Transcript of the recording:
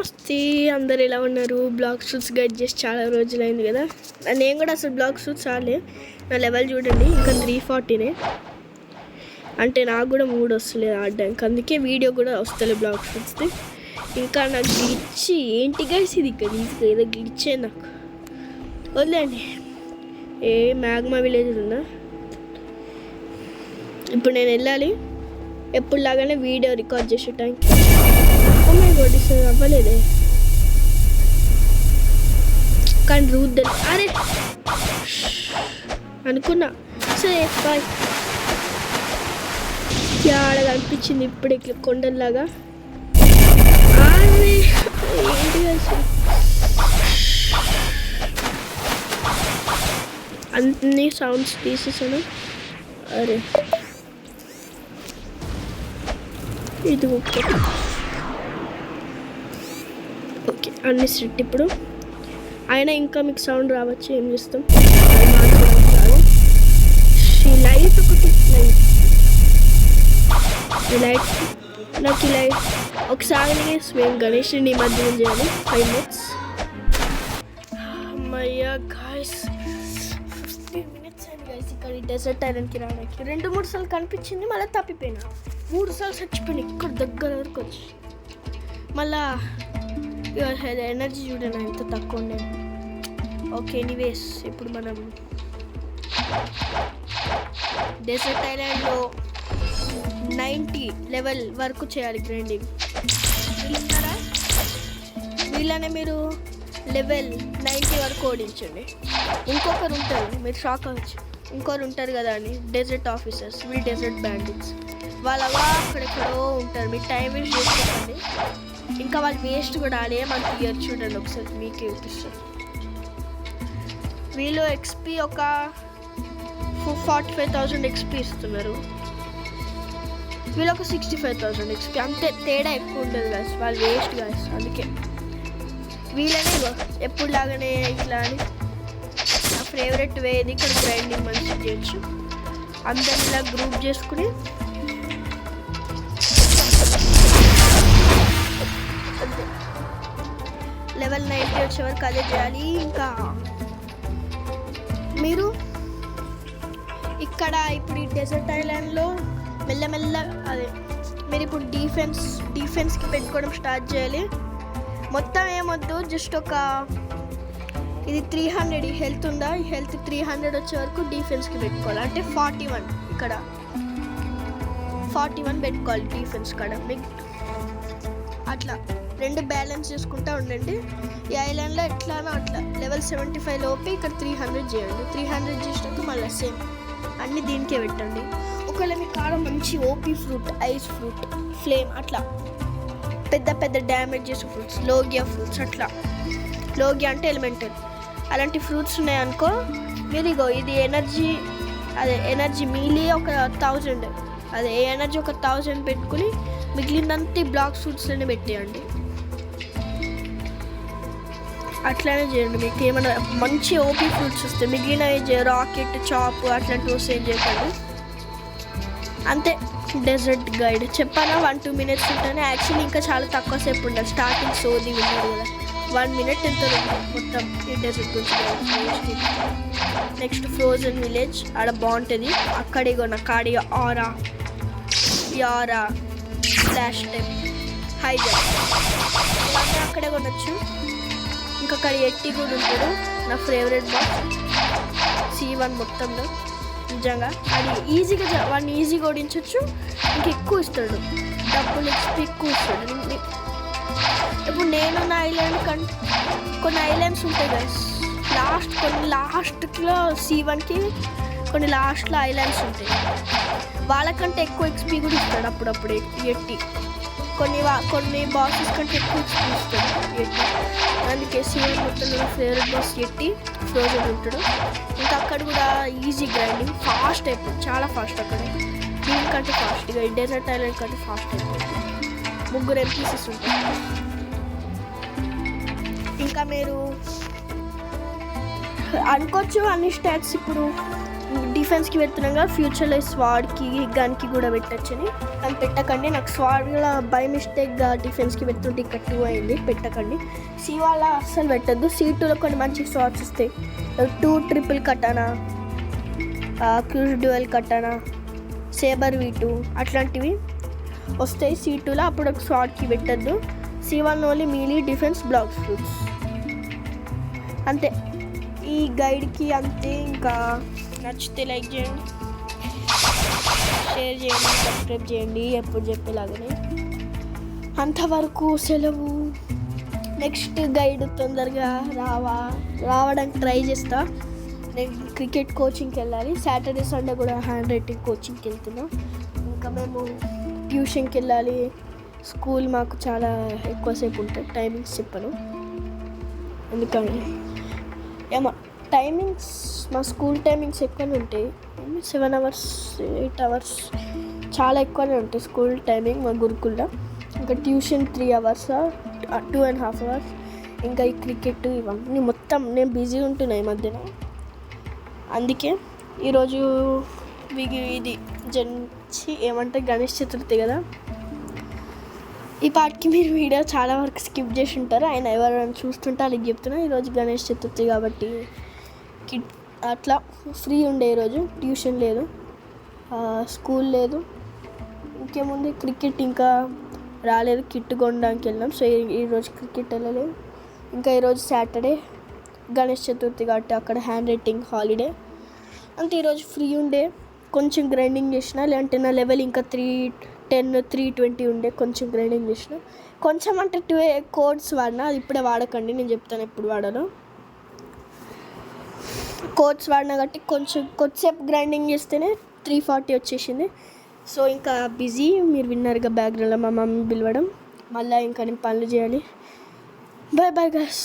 నమస్తే, అందరు ఎలా ఉన్నారు? బ్లాక్ షూట్స్ గైడ్ చేసి చాలా రోజులైంది కదా. నేను కూడా అసలు బ్లాక్ షూట్స్ ఆడలే. నా లెవెల్ చూడండి, ఇంకా 340నే. అంటే నాకు కూడా 3 వస్తలేదు ఆడడానికి, అందుకే వీడియో కూడా వస్తలేదు బ్లాక్ షూట్స్ది. ఇంకా నాకు గ్లిచ్ ఏంటి గైస్, ఇది ఇక్కడ ఏదో గ్లిచ్చే నాకు. వదిలేండి. ఏ మ్యాగ్మా విలేజ్ ఉందా? ఇప్పుడు నేను వెళ్ళాలి. ఎప్పుడులాగానే వీడియో రికార్డ్ చేసే టైంకి కొట్టిస్తుంది అవ్వలేదే. కానీ రూట్ అరే అనుకున్నా. సరే బాయ్. ఆడ కనిపించింది ఇప్పుడు ఇట్లా కొండల్లాగా. ఏంటి అసలు అన్ని సౌండ్స్ తీసేసాను. అరే ఇది ఓకే, అన్ని సెట్. ఇప్పుడు అయినా ఇంకా మీకు సౌండ్ రావచ్చు, ఏం చేస్తాం. ఈ లైట్ ఒకటి, ఈ లైట్ నాకు ఈ లైట్ ఒకసారి మేము గణేష్ని నిమజ్జనం చేయాలి. 5 minutes. అమ్మయ్యా గాయ్స్, 15 minutes అయింది గాయస్ ఇక్కడ డెజర్ట్ ఐలాండ్కి రావడానికి. 2-3 సార్లు కనిపించింది, మళ్ళీ తప్పిపోయినా. 3 సార్లు చచ్చిపోయినా ఇక్కడ దగ్గర వరకు వచ్చి. మళ్ళా ఎనర్జీ చూడండి ఎంత తక్కువ ఉండేది. ఓకే ఎనీవేస్, ఇప్పుడు మనం డెజర్ట్ ఐలాండ్లో 90 లెవెల్ వరకు చేయాలి గ్రైండింగ్. వీళ్ళున్నారా? వీళ్ళనే మీరు లెవెల్ 90 వరకు ఓడించండి. ఇంకొకరు ఉంటారు, మీరు షాక్ అవ్వచ్చు. ఇంకొకరు ఉంటారు కదా అని డెజర్ట్ ఆఫీసర్స్, వీళ్ళు డెజర్ట్ బ్యాండిట్స్. వాళ్ళు అలా అక్కడెక్కడో ఉంటారు, మీరు టైం వేస్ట్ చేసుకోండి. ఇంకా వాళ్ళు వేస్ట్ కూడా ఆడే మనకి ఇయర్ చూడండి ఒకసారి, మీకే చూపిస్తారు. వీళ్ళు ఎక్స్పీ ఒక 45,000 ఎక్స్పీ ఇస్తున్నారు, వీళ్ళు ఒక 65,000 ఎక్స్పీ. అంతే, తేడా ఎక్కువ ఉంటుంది గాయస్. వాళ్ళు వేస్ట్ గాయస్. అందుకే వీళ్ళనే ఎప్పుడు లాగానే ఇట్లా అని నా ఫేవరెట్ వే ఇది. ఇక్కడ గ్రైండింగ్ మంచిగా చేయొచ్చు. అందరిని ఇలా గ్రూప్ చేసుకుని లెవెల్ 90 వచ్చే వరకు అదే చేయాలి. ఇంకా మీరు ఇక్కడ ఇప్పుడు ఈ డెజర్ట్ ఐలాండ్లో మెల్లమెల్ల అదే మీరు ఇప్పుడు డిఫెన్స్కి పెట్టుకోవడం స్టార్ట్ చేయాలి. మొత్తం ఏమొద్దు, జస్ట్ ఒక ఇది 300 ఈ హెల్త్ ఉందా, ఈ హెల్త్ 300 వచ్చే వరకు డిఫెన్స్కి పెట్టుకోవాలి. అంటే 41 ఇక్కడ 41 పెట్టుకోవాలి డిఫెన్స్ కాడ. మీకు అట్లా 2 బ్యాలెన్స్ చేసుకుంటూ ఉండండి. ఈ ఐలాండ్లో ఎట్లానో అట్లా లెవెల్ 75 లోపే ఇక్కడ 300 చేయండి. 300 చేసినాక మళ్ళీ సేమ్ అన్నీ దీనికే పెట్టండి. ఒకవేళ మీ కాడ మంచి OP fruit, ice fruit, flame అట్లా పెద్ద పెద్ద డ్యామేజ్ చేసే ఫ్రూట్స్, లోగియా ఫ్రూట్స్, అట్లా లోగియా అంటే ఎలిమెంటల్, అలాంటి ఫ్రూట్స్ ఉన్నాయనుకో మీరు ఇగో ఇది ఎనర్జీ మీలీ ఒక 1000, అదే ఎనర్జీ ఒక 1000 పెట్టుకుని మిగిలినంత బ్లాక్ ఫ్రూట్స్లోనే పెట్టేయండి. అట్లానే చేయండి. మీకు ఏమైనా మంచి ఓపీ ఫ్రూట్స్ వస్తాయి. మిగిలిన రాకెట్, చాప్ అట్లాంటివి వస్తే ఏం చేయకండి. అంతే డెజర్ట్ గైడ్ చెప్పానా. 1-2 minutes ఉంటేనే. యాక్చువల్లీ ఇంకా చాలా తక్కువ సేపు ఉండాలి. స్టార్టింగ్ సోది ఉన్నారు కదా, 1 minute ఎంత మొత్తం ఈ డెజర్ట్ గురించి. నెక్స్ట్ ఫ్రోజన్ విలేజ్, ఆడ బాగుంటుంది. అక్కడే కొన్న కాడి యారా ఫ్లాష్ టైప్ హైజర్ ఇవన్నీ అక్కడే కొనొచ్చు. ఇంకా అక్కడ ఎట్టి కూడా ఉంటాడు, నా ఫేవరెట్ బాస్ C1 మొత్తంలో. నిజంగా అది ఈజీగా ఓడించవచ్చు. ఇంక ఎక్కువ ఇస్తాడు, డబ్బులు ఎక్స్పీ ఎక్కువ ఇస్తాడు. ఇప్పుడు నేను నా ఐలాండ్ కొన్ని ఐలాండ్స్ ఉంటాయి కదా, లాస్ట్లో C1కి కొన్ని లాస్ట్లో ఐలాండ్స్ ఉంటాయి, వాళ్ళకంటే ఎక్కువ ఎక్స్పీ కూడా ఇస్తాడు అప్పుడప్పుడు ఎట్టి. కొన్ని బాసెస్ కంటే ఎక్కువ ఎక్స్పీ ఇస్తాడు ఎట్టి. అందుకే C1 మొత్తంలో ఫేవరెట్ బాస్ ఎట్టి, ఫ్రోజన్ ఉంటాడు. ఇంకా అక్కడ కూడా ఈజీ గ్రైండింగ్, ఫాస్ట్ అయిపోతుంది, చాలా ఫాస్ట్. అక్కడ దీనికంటే ఫాస్ట్గా, ఈ డెజర్ట్ ఐలాండ్ కంటే ఫాస్ట్ అయిపోతుంది. 3 NPCs ఉంటాయి. ఇంకా మీరు అనుకోవచ్చు అన్ని స్టాట్స్ ఇప్పుడు డిఫెన్స్కి పెడుతున్నాం కదా, ఫ్యూచర్లో స్వాడ్కి గన్కి కూడా పెట్టచ్చని. కానీ పెట్టకండి, నాకు స్వాడ్లో బై మిస్టేక్గా డిఫెన్స్కి పెడుతుంటే ఇక్కడ 2 అయింది, పెట్టకండి. C1 అస్సలు పెట్టద్దు. C2లో కొన్ని మంచి స్వాడ్స్ వస్తాయి, 2 triple katana, cruise dual katana, saber V2 అట్లాంటివి వస్తాయి C2లో. అప్పుడు ఒక స్వాడ్కి పెట్టద్దు. C1 only melee defense Blox Fruits అంతే. ఈ గైడ్కి అంతే. ఇంకా నచ్చితే లైక్ చేయండి, షేర్ చేయండి, సబ్స్క్రైబ్ చేయండి ఎప్పుడు చెప్పేలాగానే. అంతవరకు సెలవు. నెక్స్ట్ గైడ్ తొందరగా రావడానికి ట్రై చేస్తా. నేను క్రికెట్ కోచింగ్కి వెళ్ళాలి. సాటర్డే సండే కూడా హ్యాండ్ రైటింగ్ కోచింగ్కి వెళ్తున్నా. ఇంకా మేము ట్యూషన్కి వెళ్ళాలి. స్కూల్ మాకు చాలా ఎక్కువసేపు ఉంటుంది, టైమింగ్స్ చెప్పను ఎందుకంటే ఏమో టైమింగ్స్, మా స్కూల్ టైమింగ్స్ ఎక్కువనే ఉంటాయి. 7 hours 8 hours చాలా ఎక్కువనే ఉంటాయి స్కూల్ టైమింగ్ మా గురుకుల్లో. ఇంకా ట్యూషన్ 3 hours 2.5 hours. ఇంకా ఈ క్రికెట్ ఇవన్నీ మొత్తం నేను బిజీ ఉంటున్నాయి ఈ మధ్యన. అందుకే ఈరోజు ఇది ఏమంటే గణేష్ చతుర్థి కదా. ఈ పాటికి మీరు వీడియో చాలా వరకు స్కిప్ చేసి ఉంటారు. ఆయన ఎవరైనా చూస్తుంటే వాళ్ళకి చెప్తున్నా, ఈరోజు గణేష్ చతుర్థి కాబట్టి అట్లా ఫ్రీ ఉండే ఈరోజు. ట్యూషన్ లేదు, స్కూల్ లేదు. ఇంకేముంది, క్రికెట్ ఇంకా రాలేదు, కిట్ కొనడానికి వెళ్ళాం. సో ఈరోజు క్రికెట్ వెళ్ళలేదు. ఇంకా ఈరోజు సాటర్డే గణేష్ చతుర్థి కాబట్టి అక్కడ హ్యాండ్ రైటింగ్ హాలిడే. అంటే ఈరోజు ఫ్రీ ఉండే, కొంచెం గ్రైండింగ్ చేసిన. లేదంటే నా లెవెల్ ఇంకా 310 320 ఉండే, కొంచెం గ్రైండింగ్ చేసిన. కొంచెం అంటే 2 కోడ్స్ వాడినా, అది ఇప్పుడే వాడకండి, నేను చెప్తాను ఎప్పుడు వాడాలో. కోడ్స్ వాడినా కాబట్టి కొద్దిసేపు గ్రైండింగ్ చేస్తేనే 340 వచ్చేసింది. సో ఇంకా బిజీ, మీరు విన్నారుగా బ్యాక్గ్రౌండ్లో మా మమ్మీ పిలవడం. మళ్ళీ ఇంకా నేను పనులు చేయాలి. Bye bye guys.